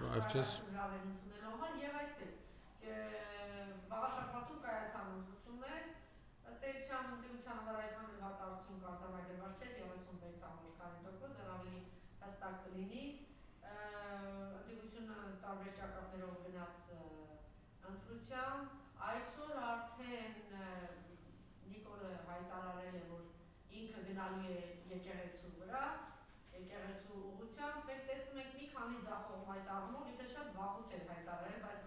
Շնորհակալություն ընդունելով եւ այսպես Վաղաշաբաթում կայացան ընտրություններ ըստ էության ընդդիմության համար այդքան էլ վատ արդյունք արձանագրված չէ 36%, դեռ ավելի հստակ կլինի ընդդիմությունը տարբեր ճակատներով գնաց ընտրության այսօր արդեն Նիկոլը հայտարարել է որ ինքը գնալու է եկեղեցու վրա եկեղեցու ուղղությամբ մենք տեսնում ենք մի քանի ձախողում այդ առումով իբրև շատ վաղուց էր հայտարարել բայց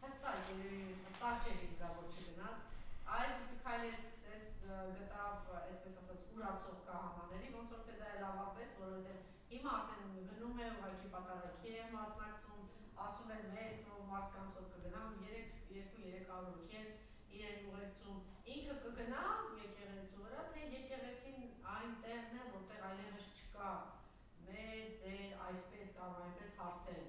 հստակ չէր իրա որ չգնաց այլ քայլեր սկսեց գտավ այսպես ասած ուրացող կահամաների ոնց որ թե դա էլ ավարտվեց որովհետև հիմա արդեն գնում է ուղղակի պատարագի է մասնակցում ասում է մեծ մարդկանցով կգնամ 200-300 հոգի են իրեն ուղեկցում ինքը կգնա եկեղեցու վրա թե եկեղեցին այն տեղն է որտեղ այլևս չկա մեծ այսպես կամ այնպես հարցեր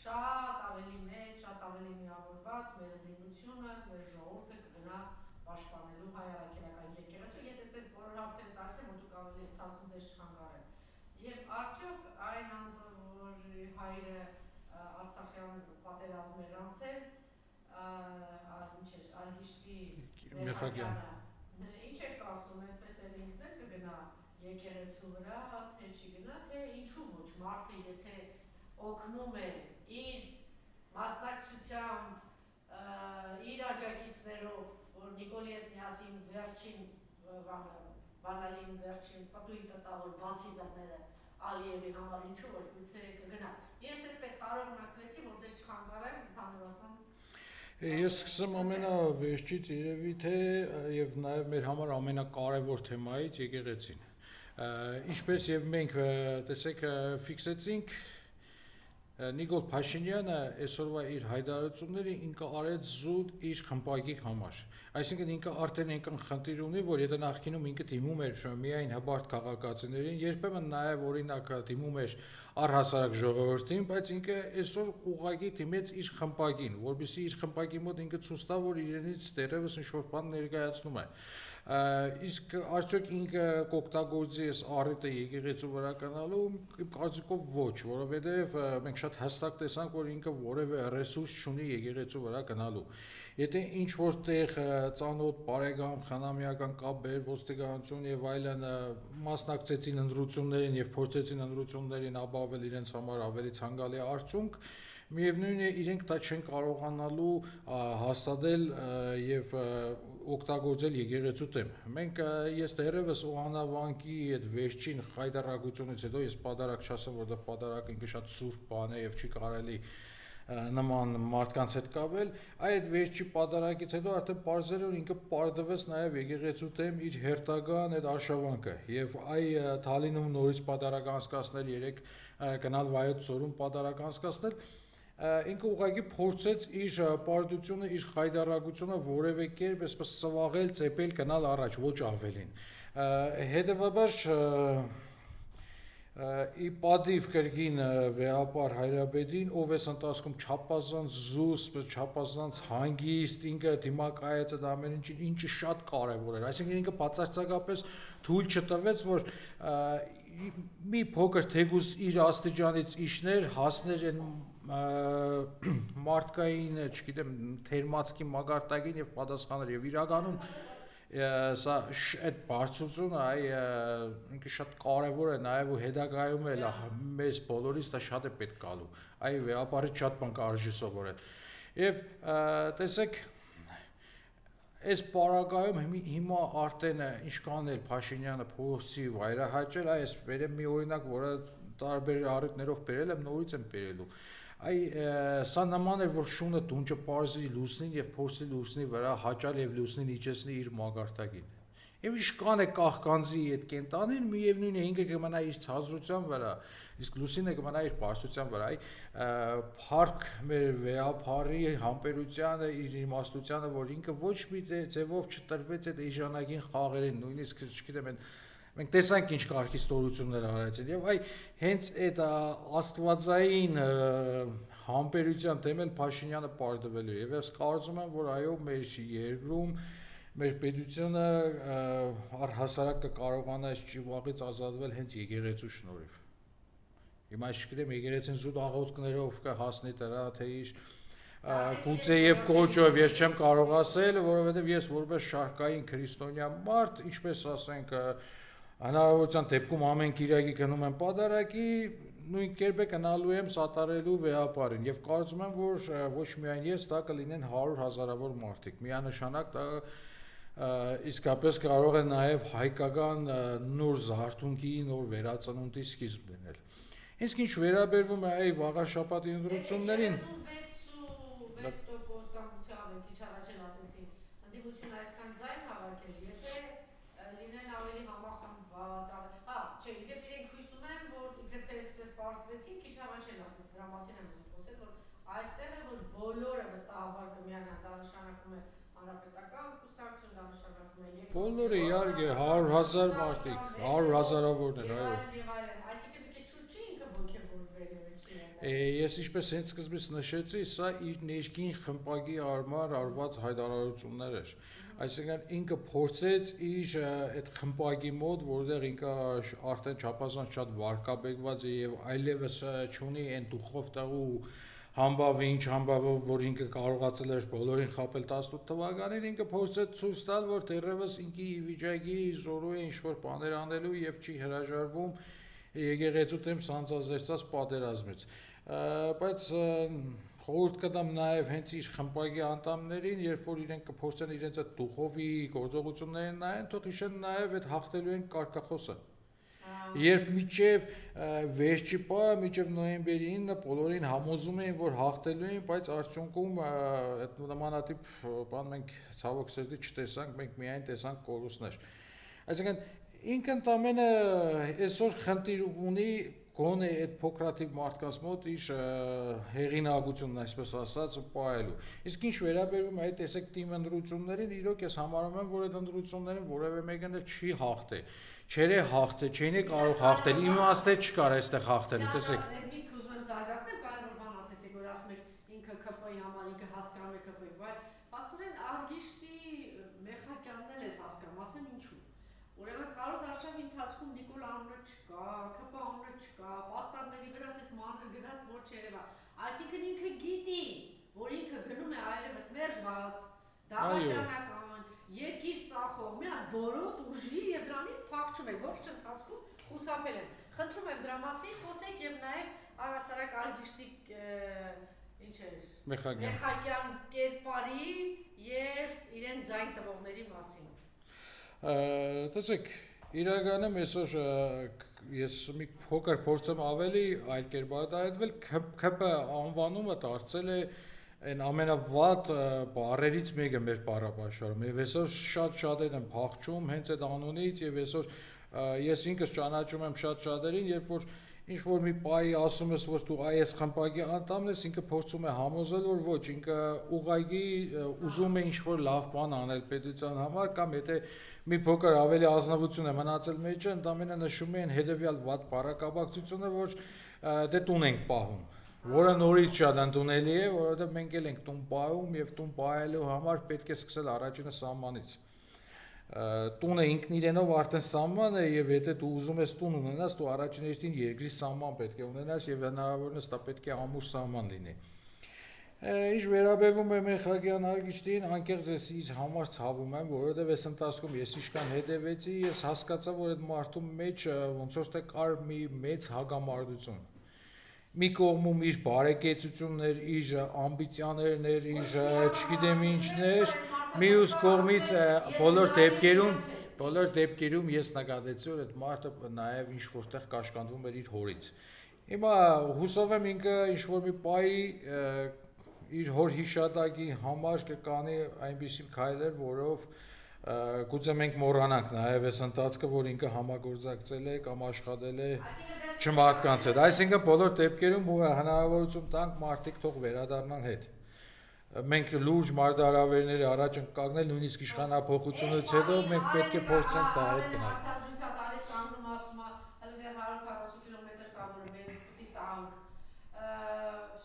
շատ ավելի մեծ, շատ ավելի միավորված մեր ընդդիմությունը, մեր ժողովուրդը կգնա պաշտպանելու հայ առաքելական եկեղեցու ես այսպես բոլոր հարցերը տալիս եմ որ դուք ավելի ընթացքում ձեզ չխանգարեմ եւ արդյոք այն անձը որ հայրը Արցախյան պատերազմներ անցել Ալգիշվի Մեղագյանը ինչ եք կարծում այդպես էլ ինքն էլ կգնա եկեղեցու վրա թե չգնա թե ինչու ոչ մարդը եթե օգնում է իր մասնակցությամբ իր աջակիցներով որ Նիկոլի հետ միասին վերջին բանալին վերջին պատուի տտա որ բացի դռները Ալիևի համար ինչու ոչ գուցե կգնա ես այսպես տարօրինակվեցի որ ձեզ չխանգարեմ ընդհանրական Ես սկսեմ ամենավերջից երևի թե եւ նաեւ մեր համար ամենակարևոր թեմայից եկեղեցին ինչպես եւ մենք տեսեք ֆիքսեցինք Նիկոլ Փաշինյանը այսօրվա իր հայտարարությունները ինքը արեց զուտ իր խմբակի համար այսինքն ինքը արդեն այնքան խնդիր ունի որ եթե նախկինում ինքը դիմում էր միայն հբարտ քաղաքացիներին երբեմն նաեւ օրինակ դիմում էր առհասարակ ժողովրդին բայց ինքը այսօր ուղղակի դիմեց իր խմբակին որովհետեւ իր խմբակի մոտ ինքը ցույց տա որ իրենից դեռևս ինչ-որ բան ներկայացնում է իսկ արդյոք ինքը կօգտագործի այս առիթը եկեղեցու վրա կանալու իմ կարծիքով ոչ որովհետեւ մենք շատ հստակ տեսանք որ ինքը որևէ ռեսուրս չունի եկեղեցու վրա գնալու եթե ինչ որտեղ ծանոթ բարեկամ խնամիական կապեր ոստիկանություն եւ այլն մասնակցեցին ընտրություններին եւ փորձեցին ընտրություններին ապավել իրենց համար ավելի ցանկալի արդյունք միևնույն է իրենք դա չեն կարողանալու հաստատել եւ օգտագործել եկեղեցու դեմ մենք ես դեռևս Օհանավանկի այդ վերջին հայտարարությունից հետո ես պատարակ չասեմ որովհետեւ պատարակը ինքը շատ սուրբ բան է եւ չի կարելի նման մարդկանց հետ կապել այդ վերջի պատարակից հետո արդեն բարձր որ ինքը պարտվեց նաեւ եկեղեցու դեմ իր հերթական այդ արշավանքը եւ այ Թալինում նորից պատարակ անցկացնել 3 գնալ Վայոց ծորում պատարակ անցկացնել ինքը ուղղակի փորձեց իր պարտությունը իր հայտարարությունը որևէ կերպ այսպես սվաղել ծեփել գնալ առաջ ոչ ավելին հետեւաբար ի պատիվ կրկին վեհապար Հայրապետին ով էս ընթացքում չափազանց զուսպ չափազանց հանգիստ ինքը դիմակայեց այդ ամեն ինչին ինչը շատ կարեւոր էր այսինքն ինքը բացարձակապես թույլ չտվեց որ մի փոքր թեկուզ իր աստիճանից իջներ հասներ այն մարդկային չգիտեմ թերմացքի մագարտակին եւ պատասխաներ եւ իրականում սա այդ բարձրությունը այ ինքը շատ կարեւոր է նաեւ ու հետագայում էլ մեզ բոլորիս դա շատ է պետք գալու այ վեհապարից շատ բան կարժի սովորել եւ տեսեք այս պարագայում հիմա արդեն ինչքան էլ Փաշինյանը փորձի վայրահաճել այս վերեմ մի օրինակ որը տարբեր առիթներով բերել եմ նորից եմ բերելու այ սա նման է որ շունը դունջը պարզի լուսնին եւ փորձի լուսնի վրա հաճալ եւ լուսնին իջեցնի իր մագարտակին եւ իշքան է կախկանձի այդ կենտանին միևնույն է ինքը կմնա իր ցածրության վրա իսկ լուսինը կմնա իր բարձրության վրա այ փառք մեր վեհապարի համբերությանը իր իմաստությանը որ ինքը ոչ մի ձևով չտրվեց այդ էժանագին խաղերին նույնիսկ չգիտեմ մենք տեսանք ինչ կարգի ստորություններ արեցին եւ այ հենց այդ աստվածային համբերության դեմ էլ Փաշինյանը պարտվելու եւ ես կարծում եմ որ այո մեր երկրում մեր պետությունը առհասարակ կկարողանա այս ճիվաղից ազատվել հենց եկեղեցու շնորհիվ Հիմա չգիտեմ եկեղեցին զուտ աղոթքներով կհասնի դրա, թե իր գուցե եւ կոճով ես չեմ կարող ասել, որովհետեւ ես որպես շարքային քրիստոնյա մարդ, ինչպես ասենք, հնարավորության դեպքում ամեն կիրակի գնում եմ պատարագի, նույն կերպ է գնալու եմ սատարելու վեհապարին եւ կարծում եմ, որ ոչ միայն ես, դա կլինեն 100,000-ավոր մարդիկ։ Միանշանակ դա իսկապես կարող է նաեւ հայկական նոր զարթոնքի, նոր վերածնունդի սկիզբ լինել։ Իսկ ինչ վերաբերվում է այ վաղաշաբաթի ընտրություններին, 6% կամությամբ քիչ առաջ էլ ասեցին, ընդդիմությունը այսքան ձայն հավաքել, եթե լինեն ավելի համախմբված, չէ, իդեպ իրենք հույս ունեն, որ իբր թե այսպես պարտվեցին, քիչ առաջ էլ ասեց, դրա մասին եմ ուզում խոսել, որ այստեղ է, որ բոլորը վստահաբար կմիանան, դա նշանակում է հանրապետական կուսակցություն, դա նշանակում է բոլորը իհարկե 100,000 մարդիկ, 100,000-ավորներ, այո։ Այսինքն մի քիչ շուտ չի ինքը ոգևորվել Ես ինչպես հենց սկզբից նշեցի, սա իր ներքին խմբակի արմար արված հայտարարություններ էր։ Այսինքն ինքը փորձեց իր այդ խմբակի մոտ, որտեղ ինքը արդեն չափազանց շատ վարկաբեկված է եւ այլևս չունի այն դուխով տաղու համբավը, ինչ համբավով, որ ինքը կարողացել էր բոլորին խաբել 18 թվականին, ինքը փորձեց ցույց տալ, որ դեռևս ինքի վիճակի զորու է ինչ-որ բաներ անելու եւ չի հրաժարվում եկեղեցու դեմ սանձազերծած պատերազմից։ Բայց խորհուրդ կտամ նաև հենց իր խմբակի անդամներին, երբ որ իրենք կփորձեն իրենց այդ դուխովի գործողություններին նայեն, թող հիշեն նաև այդ հաղթելու են կարգախոսը։ Երբ միջև վերջի պահը, միջև նոյեմբերի 9-ը բոլորին համոզում էին, որ հաղթելու են, բայց արդյունքում այդ նմանատիպ բան մենք ցավոք սրտի չտեսանք, մենք միայն տեսանք կորուստներ։ Այսինքն ինքը ընդամենը այսօր խնդիր ունի գոնե այդ փոքրաթիվ մարդկանց մոտ իր հեղինակությունն, այսպես ասած, պահելու։ Իսկ ինչ վերաբերում է այդ տեսակ թիմ ընտրություններին, իրոք ես համարում եմ, որ այդ ընտրություններին որևէ մեկն չի հաղթել։ Չէր է հաղթել, չէին է կարող հաղթել, իմաստ է չկար այստեղ հաղթելու, տեսեք։ Միտք ուզում եմ զարգացնել, կարևոր բան ասեցիք, որ ասում եք ինքը ԿՊ-ի համար, ինքը հասկանում է ԿՊ-ի, բայց փաստորեն Արգիշտի Մեխակյանն էլ հասկանում, ասեմ ինչու։ Ուրեմն քարոզ արշավի ընթացքում Նիկոլ անունը չկա, ԿՊ անունը չկա, պաստառների վրա էս մանր գրած որ չերևա։ Այսինքն ինքը գիտի, որ ինքը գնում է այլևս մերժված, դավաճանական, երկիր ծախող, մի հատ բորոտ ուժի եւ դրանից փախչում է ողջ ընթացքում խուսափել են։ Խնդրում եմ դրա մասին խոսեք եւ նաեւ առհասարակ Արգիշտի ինչ է Մեխակյան կերպարի եւ իրեն ձայն տվողների մասին։ Տեսեք, իրականում այսօր ես մի փոքր փորձեմ ավելի այլ կերպար դայտվել, ԿՊ անվանումը դարձել է այն ամենավատ բառերից մեկը մեր բառապաշարում եւ այսօր շատ-շատերն են փախչում հենց այդ անունից եւ այսօր ես ինքս ճանաչում եմ շատ շատերին, երբ որ ինչ որ մի պայի ասում ես, որ դու այս խմբակի անդամն ես, ինքը փորձում է համոզել, որ ոչ, ինքը ուղղակի ուզում է ինչ որ լավ բան անել պետության համար կամ եթե մի փոքր ավելի ազնվություն է մնացել մեջը, ընդամենը նշում են հետեւյալ վատ բառակապակցությունը, որ դե տուն ենք պահում, որը նորից շատ ընդունելի է, որովհետեւ մենք էլ ենք տուն պահում եւ տուն պահելու համար պետք է սկսել առաջինը սահմանից։ Տունը ինքն իրենով արդեն սահման է եւ եթե դու ուզում ես տուն ունենաս, դու առաջին հերթին երկրի սահման պետք է ունենաս եւ հնարավորինս դա պետք է ամուր սահման լինի։ Ինչ վերաբերվում է Մեխակյան Արգիշտին, անկեղծ ես իր համար ցավում եմ, որովհետեւ այս ընթացքում ես իշքան հետևեցի, ես հասկացա, որ այդ մարդու մեջ ոնց որ թե կար մի մեծ հագամարտություն։ Մի կողմում իր բարեկեցություններ, իր ամբիցիաներներ, իր չգիտեմ ինչներ, մյուս կողմից բոլոր դեպքերում ես նկատեցի, որ այդ մարդը նաև ինչ որտեղ կաշկանդվում էր իր հորից։ Հիմա հուսով եմ ինքը ինչ որ մի պայի իր հոր հիշատակի համար կկանի այնպիսի քայլեր, որով գուցե մենք մոռանանք նաև այս ընթացքը, որ ինքը համագործակցել է կամ աշխատել է չմարդկանց հետ։ Այսինքն բոլոր դեպքերում հնարավորություն տանք մարդիկ թող վերադառնան հետ։ Մենք լուրջ մարտահրավերների առաջ ենք կանգնել, նույնիսկ իշխանափոխությունից հետո մենք պետք է փորձենք դա հետ գնալ։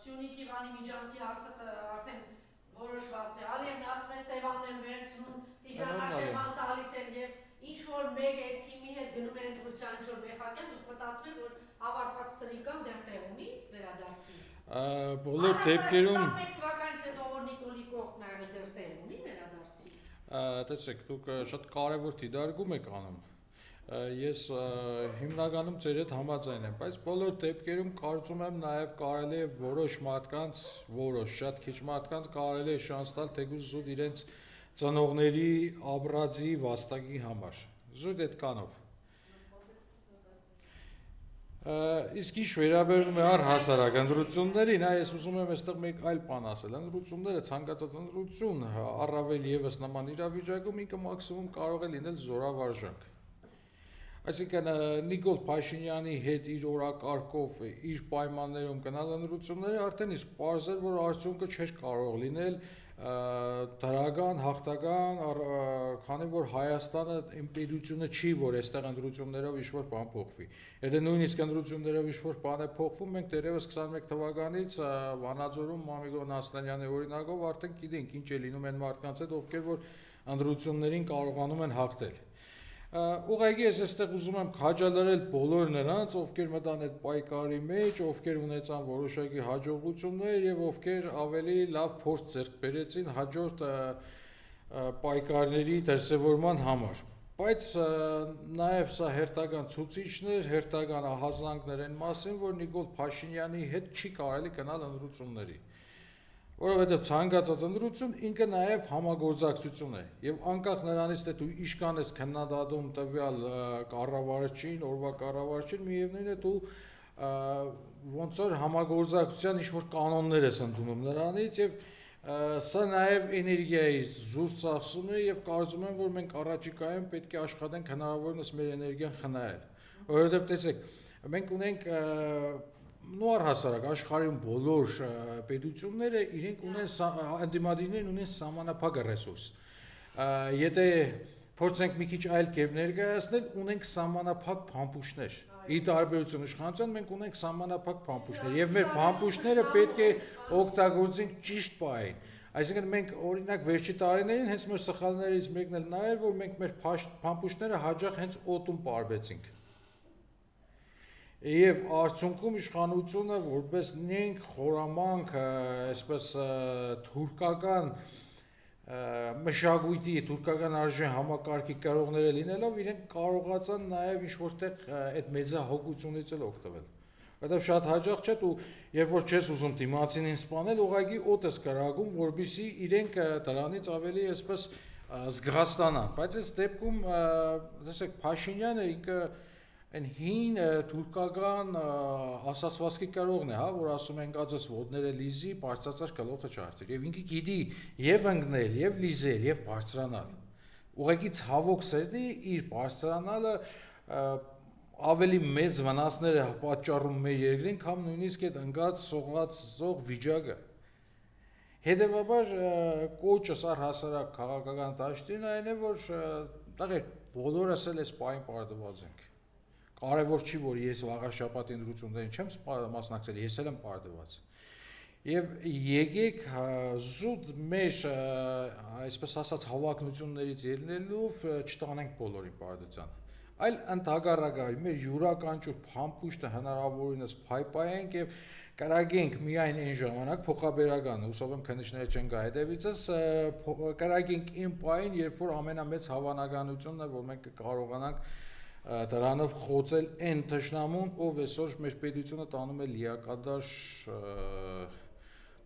Սյունիքի Վանի Միջանցքի հարցը արդեն որոշված է։ Ալիևն ասում է Սևանն են վերցնում, Տիգրանաշևան տալիս են եւ ինչ որ մեկ է թիմի հետ գնում են ընտրության ինչ որ Մեխակյան, դուք մտածում եք որ ավարտված սրիկան դեռ տեղ ունի վերադարձի։ Բոլոր դեպքերում 21 թվականից հետո որ Նիկոլի կողմը դեռ տեղ ունի վերադարձի։ Տեսեք, դուք շատ կարևոր դիտարկում եք անում։ Ես հիմնականում ձեր հետ համաձայն եմ, բայց բոլոր դեպքերում կարծում եմ նաև կարելի է որոշ մարդկանց, շատ քիչ մարդկանց կարելի է շանս տալ թեկուզ զուտ իրենց ծնողների աբրածի վաստակի համար։ Զուտ այդքանով։ Իսկ ինչ վերաբերում է առհասարակ ընտրություններին, ես ուզում եմ այստեղ մեկ այլ բան ասել։ Ընտրությունները, ցանկացած ընտրություն, առավել եւս նման իրավիճակում ինքը մաքսիմում կարող է լինել զորավարժանք։ Այսինքն Նիկոլ Փաշինյանի հետ իր օրակարգով, իր պայմաններում գնալ ընտրությունները արդեն իսկ պարզ էր, որ արդյունքը չէր կարող լինել դրական, հաղթական, քանի որ Հայաստանը պետությունը չի, որ այստեղ ընտրություններով ինչ-որ բան փոխվի։ Եթե նույնիսկ ընտրություններով ինչ-որ բան է փոխվում, մենք դեռևս 21 թվականից Վանաձորում Մամիկոն Ասլանյանի օրինակով արդեն գիտենք ինչ է լինում այն մարդկանց հետ, ովքեր որ ընտրություններին կարողանում են հաղթել։ Ուղղակի ես այստեղ ուզում եմ քաջալերել բոլոր նրանց, ովքեր մտան այդ պայքարի մեջ, ովքեր ունեցան որոշակի հաջողություններ եւ ովքեր ավելի լավ փորձ ձեռք բերեցին հաջորդ պայքարների դրսևորման համար։ Բայց նաեւ սա հերթական ցուցիչներ, հերթական ահազանգներ են մասին, որ Նիկոլ Փաշինյանի հետ չի կարելի գնալ ընտրությունների։ Որովհետև ցանկացած ընտրություն ինքը նաև համագործակցություն է եւ անկախ նրանից թե դու իշքան ես քննադատում տվյալ կառավարչին, օրվա կառավարչին, միևնույն է դու ոնց որ համագործակցության ինչ-որ կանոններ ես ընդունում նրանից եւ սա նաև էներգիայի զուր ծախսում է եւ կարծում եմ, որ մենք առաջիկայում պետք է աշխատենք հնարավորինս մեր էներգիան խնայել։ Որովհետև տեսեք, մենք ունենք առհասարակ աշխարհում բոլոր պետությունները իրենք ունեն ընդդիմադիրներն ունեն սահմանափակ ռեսուրս։ Եթե փորձենք մի քիչ այլ կերպ ներկայացնել, ունենք սահմանափակ փամփուշտներ։ Ի տարբերություն իշխանության մենք ունենք սահմանափակ փամփուշտներ եւ մեր փամփուշտները պետք է օգտագործենք ճիշտ պահին։ Այսինքն մենք օրինակ վերջի տարիներին հենց մեր սխալներից մեկն էլ նա էր, որ մենք մեր փամփուշտները հաջող հենց օդում պարբեցինք։ Եվ արդյունքում իշխանությունը որպես նենք խորամանկ, այսպես թուրքական մշակույթի, թուրքական արժե համակարգի կրողները լինելով իրենք կարողացան նաև ինչ-որտեղ այդ մեծահոգությունից էլ օգտվել։ Որտեւ շատ հաճախ չէ դու երբ որ չես ուզում դիմացինին սպանել, ուղղակի օդ ես կրակում, որպեսզի իրենք դրանից ավելի այսպես զգաստանան։ Բայց այս դեպքում տեսեք Փաշինյանը ինքը այն հին թուրքական ասացվածքի կրողն է, որ ասում են գածս ոտները լիզի, բարձրացած գլուխը չարդիր։ Եվ ինքը գիտի եւ ընկնել, եւ լիզել, եւ բարձրանալ։ Ուղղակի ցավոք սերտի իր բարձրանալը ավելի մեծ վնասներ է պատճառում մեր երկրին, քան նույնիսկ այդ ընկած սողացող վիճակը։ Հետևաբար կոչս առհասարակ քաղաքական դաշտին այն է, որ տղեր բոլորս էլ այս պահին պարտված ենք։ Կարևոր չի, որ ես վաղ շաբաթ ընտրություններին չեմ մասնակցել, ես էլ եմ պարտված։ Եվ եկեք զուտ մեր այսպես ասած հավակնություններից ելնելով չտանենք բոլորին պարտության։ Այլ ընդհակառակը մեր յուրաքանչյուր փամփուշտը հնարավորինս փայփայենք եւ կրագենք միայն այն ժամանակ փոխաբերական, հուսով եմ քննիչները չեն գա հետևիցս, կրագենք այն պահին, երբ որ ամենամեծ հավանականությունն է, որ մենք կարողանանք դրանով խոցել այն թշնամուն, ով այսօր մեր պետությունը տանում է լիակատար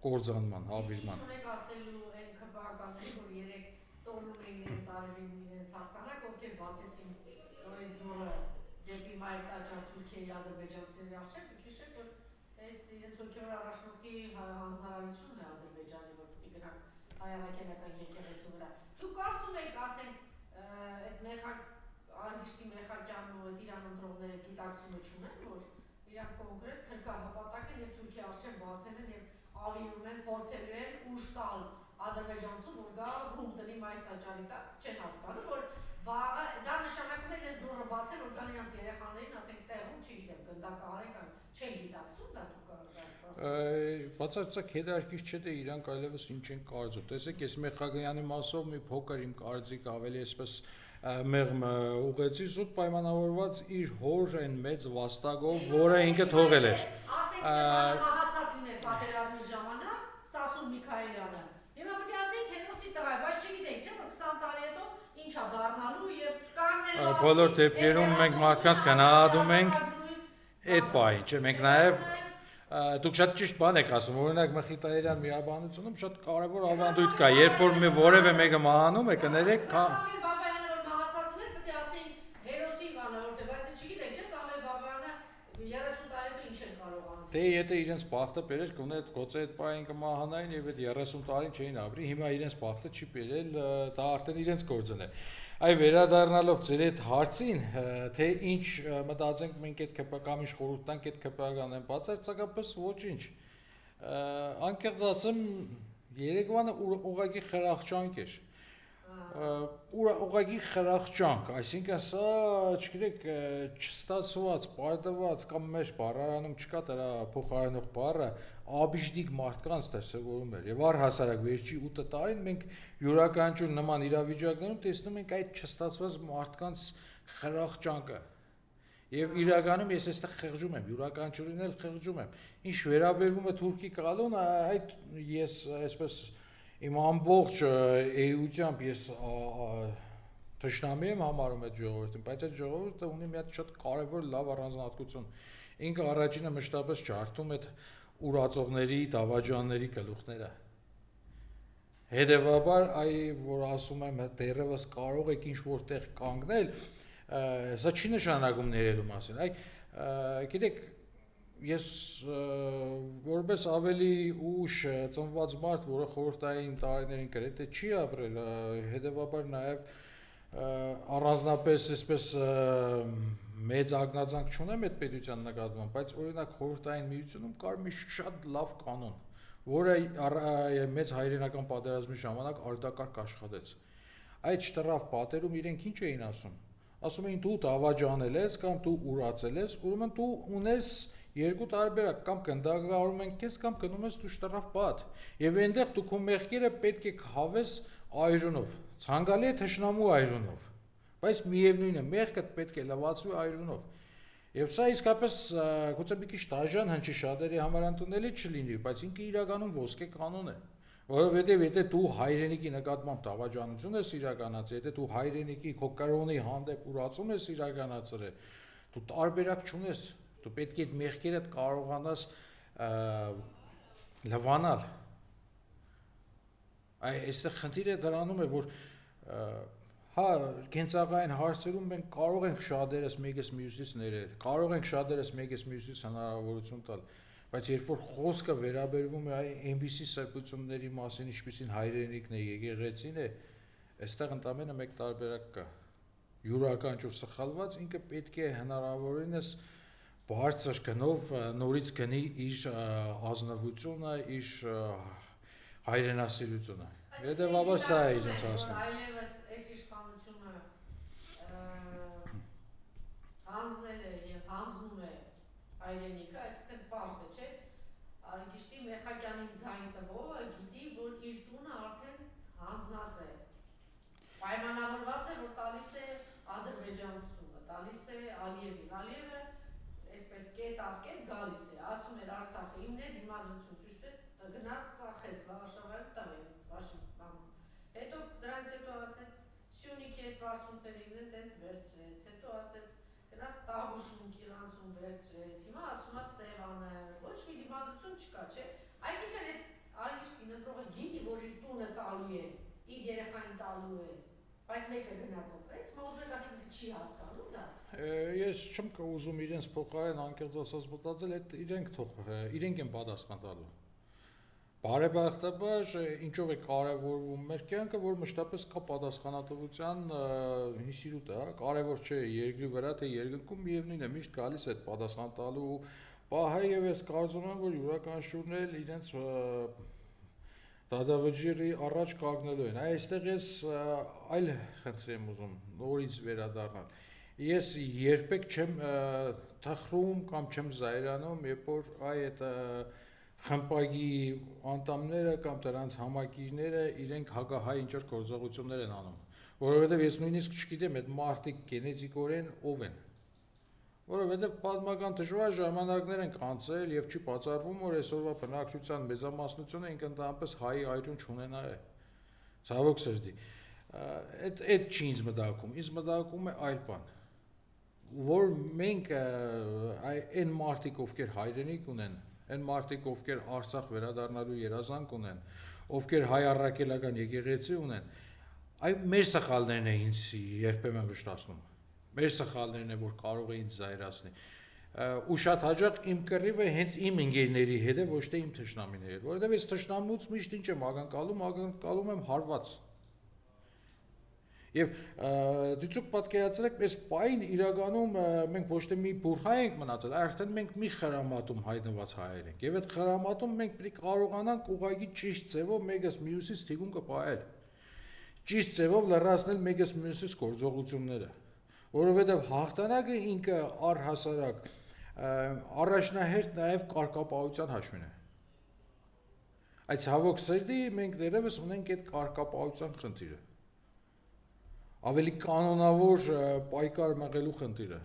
կործանման, հավիրման։ Ունեք ասելու այն քրբականներին, որ երեք տոնում էին իրենց արևին իրենց հաղթանակ, ովքեր բացեցին այս դուրը դեպի մայր տաճար Թուրքիայի ադրբեջանցիների առջև, քիշեք, որ այս իրենց հոգևոր առաջնորդի հանձնարարությունն է Ադրբեջանի, որ պիտի գնանք հայ-առաքելական եկեղեցու վրա։ Դուք կարծում եք, ասենք, այդ Արգիշտի Մեխակյանն ու այդ իրան ընտրողները գիտակցումը չունեն, որ իրանք կոնկրետ թրքահպատակ են եւ Թուրքիա առջև բացել են եւ ավիրում են, փորձելու են ուժ տալ ադրբեջանցուն, որ գա ռումբ տնի մայր տաճարի տակ, չեն հասկանում, որ վաղը դա նշանակում է այս դուրը բացել, որ կան իրանց երեխաներին, ասենք, տեղում, չգիտեմ, գնդակահարեք, չեն գիտակցում դա դուք բացարձակ հետաքրքիր չէ թե իրանք այլևս ինչ են կարծում։ Տեսեք, ես Մեխակյանի մասով մի փոքր իմ կարծիքը ավելի այսպես մեղմ ուղեցի զուտ պայմանավորված իր հոր այն մեծ վաստակով, որը ինքը թողել էր։ Ասենք մահացած լիներ պատերազմի ժամանակ Սասուն Միքայելյանը։ Հիմա պետք է ասենք հերոսի տղա է, բայց չգիտենք, չէ՞ որ 20 տարի հետո ինչա դառնալու եւ կանգնելու։ Բոլոր դեպքերում մենք մարդկանց գնահատում ենք այդ բանը, չէ՞, մենք նաեւ դուք շատ ճիշտ բան եք ասում, օրինակ Մխիթարյան միաբանությունում շատ կարևոր ավանդույթ կա, երբ որ որևէ մեկը մահանում է, կներեք Սամվել Բաբայանը որ մահացածն էր, պետք է ասենք հերոսի բանը, որտեղ բայց չգիտեք, չէ՞ Սամվել Բաբայանը 30 տարի հետո ինչ են կարող անել։ Դե եթե իրենց բախտը բերեր, գուցե այդ պահին կմահանային եւ այդ 30 տարին չէին ապրի, հիմա իրենց բախտը չի բերել, դա արդեն իրենց գործն է։ Այ վերադառնալով ձեր այդ հարցին, թե ինչ մտածենք մենք այդ ԿՊԿ-ին ինչ խորհուրդ տանք այդ ԿՊԿ-ն են բացարձակապես ոչինչ։ Անկեղծ ասեմ, Երևանը ուղղակի խրախճանք էր։ Ուղղակի խրախճանք, այսինքն սա, չգիտեք, չստացված, պարտված կամ մեր բառարանում չկա դրա փոխարինող բառը, աբիժդիկ մարդկանց դրսևորում էր։ Եվ առհասարակ վերջի 8 տարին մենք յուրաքանչյուր նման իրավիճակներում տեսնում ենք այդ չստացված մարդկանց խրախճանքը։ Եվ իրականում ես այստեղ խղճում եմ, յուրաքանչյուրին էլ խղճում եմ։ Ինչ վերաբերվում է թուրքի կալուն, այդ ես այսպես իմ ամբողջ էությամբ ես թշնամի եմ համարում այդ ժողովրդին, բայց այդ ժողովուրդը ունի մի հատ շատ կարևոր լավ առանձնահատկություն։ Ինքը առաջինը մշտապես ջարդում այդ ուրացողների, դավաճանների գլուխները։ Հետևաբար, որ ասում եմ դեռևս կարող եք ինչ որտեղ կանգնել, սա չի նշանակում ներելու մասին։ Գիտեք, ես որպես ավելի ուշ ծնված մարդ, որը խորհրդային տարիներին գրեթե չի ապրել, հետևաբար նաև առանձնապես այսպես մեծ ագնացանք չունեմ այդ պետության նկատմամբ, բայց օրինակ խորհրդային միությունում կար մի շատ լավ կանոն, որը մեծ հայրենական պատերազմի ժամանակ արդակարգ աշխատեց։ Այդ շտրաֆ պատերում իրենք ինչ էին ասում։ Ասում էին դու դավաճանել ես կամ դու ուրացել ես, ուրեմն դու ունես երկու տարբերակ, կամ կնդրակարում ենք քեզ կամ գնում ես դու շտրաֆ պատ։ Եվ այնտեղ դու քո մեղքերը պետք է հավես այրունով, ցանկալի է թշնամու այրունով, բայց միևնույն է, մեղքդ պետք է լվացվի այրունով։ Եվ սա իսկապես գուցե մի քիչ դաժան հնչի շատերի համար ընդունելի չլինի, բայց ինքը իրականում ոսկե կանոն է։ Որովհետև եթե դու հայրենիքի նկատմամբ դավաճանություն ես իրականացրել, եթե դու հայրենիքի քո կրոնի հանդեպ ուրացում ես իրականացրել, դու տարբերակ չունես, դու պետք է այդ մեղքերդ կարողանաս լվանալ։ Այստեղ խնդիրը դրանում է, որ հա, կենցաղային հարցերում մենք կարող ենք շատերս մեկս մյուսից ներել, կարող ենք շատերս մեկս մյուսից հնարավորություն տալ, բայց երբ որ խոսքը վերաբերվում է այնպիսի սրբությունների մասին, ինչպիսին հայրենիքն է, եկեղեցին է, այստեղ ընդամենը մեկ տարբերակ կա։ Յուրաքանչյուր սխալված ինքը պետք է հնարավորինս բարձր գնով նորից գնի իր ազնվությունը, իր հայրենասիրությունը։ Հետևաբար սա է իրենց ասում։ Այլևս այս իշխանությունը հանձնել է եւ հանձնում է հայրենիքը, այսինքն պարզ է, չէ՞։ Արիգիշտի Մեխակյանին ձայն տվողը գիտի, որ իր տունը արդեն հանձնած է։ Պայմանավորված է, որ տալիս է ադրբեջանցությունը, տալիս է Ալիևին։ Ալիևը այսպես կետ առ կետ գալիս է, ասում էր Արցախը իմն է, դիմադրություն ցույց տվեց, գնաց ծախեց Վարշավայում տվեց Վաշինգտոնում։ Հետո դրանից հետո ասեց Սյունիքի այս վարձունքներին են տենց վերցրեց, հետո ասեց գնաց Տաղուշում Կիրանցում վերցրեց, հիմա ասում է Սևանը, ոչ մի դիմադրություն չկա, չէ։ Այսինքն այդ Արիգիշտի ընտրողը գիտի, որ իր տունը տալու է, իր երեխային տալու է, բայց մեկը գնաց ընտրեց, մոզնեք ասենք չի հասկանում դա։ Ես չեմ ուզում իրենց փոխարեն անկեղծ ասած մտածել, այդ իրենք են պատասխան տալու։ Բարեբախտաբար ինչով է կարևորվում մեր կյանքը, որ մշտապես կա պատասխանատվության ինստիտուտը, հա, կարևոր չէ երկրի վրա թե երկնքում, միևնույն է, միշտ գալիս է այդ պատասխան տալու պահը, եւ ես կարծում եմ, որ յուրաքանչյուրն էլ իրենց դադավճիռի առաջ կանգնելու են։ Այստեղ ես այլ խնդրի եմ ուզում նորից վերադառնալ։ Ես երբեք չեմ թխրում կամ չեմ զայրանում, երբ որ այդ խմբակի անդամները կամ դրանց համակիրները իրենք հակահայ ինչ-որ գործողություններ են անում։ որովհետև ես նույնիսկ չգիտեմ այդ մարդիկ գենետիկորեն ով են։ Որովհետև պատմական դժվար ժամանակներ են անցել եւ չի բացառվում, որ այսօրվա բնակչության մեծամասնությունը ինքնընդհանրապես հայ այրուն չունենա է։ Ցավոք սրտի։ Այդ չի ինձ մտածում, ինձ մտածում է այլ բան, որ մենք այն մարդիկ, ովքեր հայրենիք ունեն, այն մարդիկ, ովքեր Արցախ վերադառնալու երազանք ունեն, ովքեր հայ առաքելական եկեղեցի ունեն, այ մեր սխալներն են ինձ երբեմն վշտացնում։ Մեր սխալներն են, որ կարող է ինձ զայրացնի։ Ու շատ հաճախ իմ կռիվը հենց իմ ընկերների հետ է, ոչ թե իմ թշնամիների հետ, որովհետև ես թշնամուց միշտ ինչ եմ ակնկալում եմ հարված։ Եվ դիցուք պատկերացրեք, այս պայն իրականում մենք ոչ թե մի բուր հայ ենք մնացել, արդեն մենք մի խրամատում հայտնված հայեր ենք։ Եվ այդ խրամատում մենք պետք է կարողանանք ուղղակի ճիշտ ձևով մեկս մյուսից թիկունքը պահել։ Ճիշտ ձևով լրացնել մեկս մյուսից գործողությունները, որովհետև հաղթանակը ինքը առհասարակ առաջնահերթ նաև կարգապահության հաշվին է։ Այդ ցավոք սրտի մենք դեռևս ունենք այդ կարգապահության խնդիրը։ Ավելի կանոնավոր պայքար մղելու խնդիրը։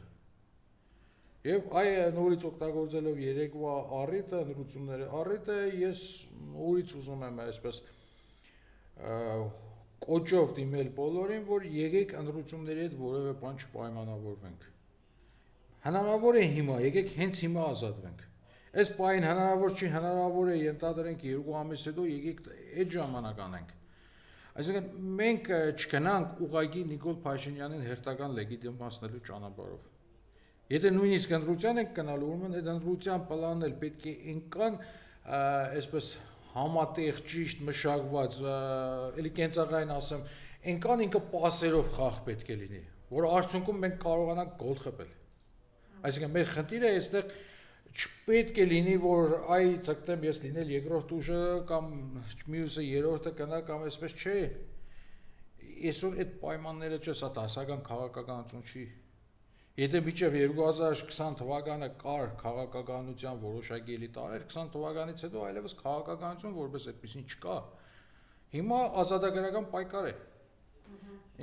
Եվ այ նորից օգտագործելով երեկվա առիթը, ընտրությունների առիթը, ես նորից ուզում եմ այսպես կոչով դիմել բոլորին, որ եկեք ընտրությունների հետ որևէ բան չպայմանավորվենք։ Հնարավոր է հիմա, եկեք հենց հիմա ազատվենք։ Այս պայն հնարավոր չի, հնարավոր է ենթադրենք 2 ամիս հետո եկեք այդ ժամանակ անենք։ Այսինքն մենք չգնանք ուղղակի Նիկոլ Փաշինյանին հերթական լեգիտիմացնելու ճանապարհով։ Եթե նույնիսկ ընտրության ենք գնալու, ուրեմն այդ ընտրության պլանն էլ պետք է ինքան այսպես համատեղ ճիշտ մշակված, էլի կենցաղային ասեմ, ինքան ինքը պասերով խաղ պետք է լինի, որ արդյունքում մենք կարողանանք գոլ խփել։ Այսինքն մեր խնդիրը այստեղ չպետք է լինի, որ այ ցկտեմ ես լինել երկրորդ ուժը կամ մյուսը երրորդը կնա կամ այսպես չէ։ Այսօր այդ պայմանները չէ, սա դասական քաղաքականություն չի։ Եթե մինչև 2020 թվականը կար քաղաքականության որոշակի էլի տարեր, 20 թվականից հետո այլևս քաղաքականություն որպես այդպեսին չկա։ Հիմա ազատագրական պայքար է։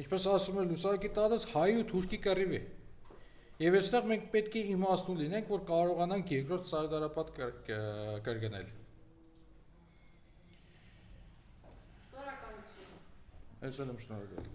Ինչպես ասում է լուսակի տալս հայ ու թուրքի կռիվ է։ Եվ այստեղ մենք պետք է իմաստուն լինենք, որ կարողանանք երկրորդ սարդարապատ կրկնել։ Շնորհակալություն։ Ես էլ եմ շնորհակալ։